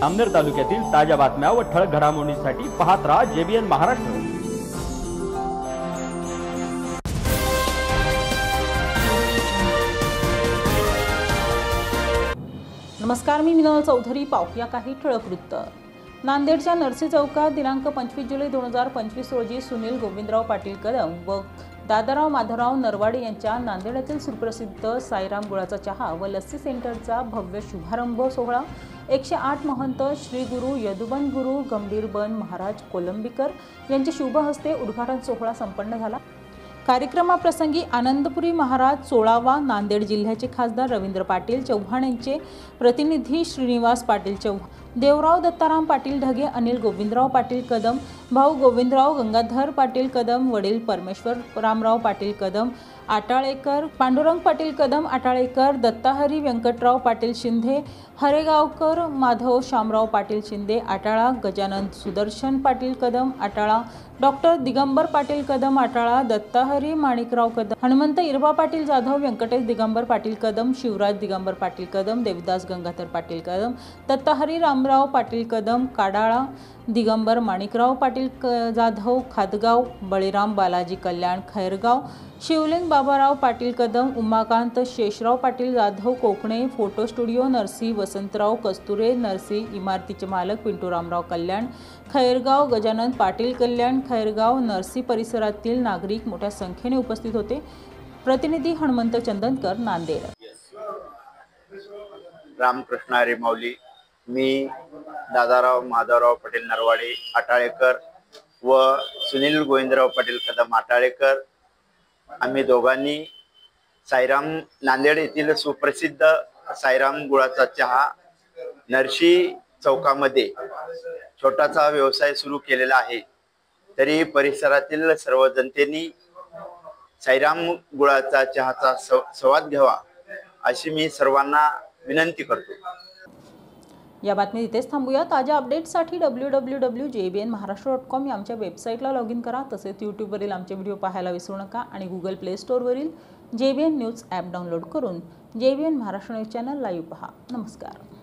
अमनेर तालुक्यातील ताज्या बातम्या व ठळक घडामोडींसाठी पाहत राहा JBN महाराष्ट्र। नमस्कार, मी मिनल चौधरी। पाहूया काही ठळक वृत्त। नांदेडच्या नरसी चौकात दिनांक 25 जुलै 2025 रोजी सुनील गोविंदराव पाटील कदम व दादाराव माधवराव नरवाडे यांच्या नांदेडातील सुप्रसिद्ध साईराम गुळाचा चहा व लस्सी सेंटरचा भव्य शुभारंभ सोहळा 108 महंत श्री गुरु यदुबन गुरु गंभीरबन महाराज कोलंबीकर यांच्या शुभ हस्ते उद्घाटन सोहळा संपन्न झाला। कार्यक्रमाप्रसंगी आनंदपुरी महाराज 16वा नांदेड जिल्ह्याचे खासदार रवींद्र पाटील चव्हाण यांचे प्रतिनिधी श्रीनिवास पाटील चव्हाण, देवराव दत्ताराम पाटील ढगे, अनिल गोविंदराव पाटील कदम, भाऊ गोविंदराव गंगाधर पाटील कदम, वडील परमेश्वर रामराव पाटील कदम आटाळेकर, पांडुरंग पाटील कदम आटाळेकर, दत्ताहरी व्यंकटराव पाटील शिंदे, हरेगावकर माधव शामराव पाटील शिंदे आटाळा, गजानन सुदर्शन पाटील कदम आटाळा, डॉक्टर दिगंबर पाटील कदम आटाळा, दत्ताहरी माणिकराव कदम, हनुमंत इरबा पाटील जाधव, व्यंकटेश दिगंबर पाटील कदम, शिवराज दिगंबर पाटील कदम, देवदास गंगाधर पाटील कदम, दत्ताहरी रामराव पाटील कदम काडाळा, दिगंबर माणिकराव पाटील जाधव खादगाव, बळीराम बालाजी कल्याण खैरगाव, शिवलिंग बाबाराव पाटील कदम, उमाकांत शेषराव पाटील जाधव कोकणे, फोटो स्टुडिओ नरसी, वसंतराव कस्तुरे नरसी, इमारतीचे मालक पिंटू रामराव कल्याण खैरगाव, गजानन पाटील कल्याण खैरगाव, नरसी परिसरातील नागरिक मोठ्या संख्येने उपस्थित होते। प्रतिनिधी हनुमंत चंदनकर, नांदेड। रामकृष्ण हरी माऊली। मी दादाराव माधवराव पाटील नरवाडे आटाळेकर व सुनील गोविंदराव पाटील कदम आटाळेकर, आम्ही दोघांनी साईराम नांदेड येथील सुप्रसिद्ध साईराम गुळाचा चहा नरसी चौकामध्ये छोटासा व्यवसाय सुरू केलेला आहे। तरी परिसरातील सर्व जनतेने साईराम गुळाचा चहाचा स्वाद घ्यावा अशी मी सर्वांना विनंती करतो। या बातमी इथेच थांबूया। ताज्या अपडेट्ससाठी www.jbnmaharashtra.com या आमच्या वेबसाईटला लॉग इन करा। तसेच यूट्यूबवरील आमचे व्हिडिओ पाहायला विसरू नका आणि गुगल प्ले स्टोअरवरील JBN न्यूज ॲप डाउनलोड करून JBN Maharashtra news channel live पहा। नमस्कार।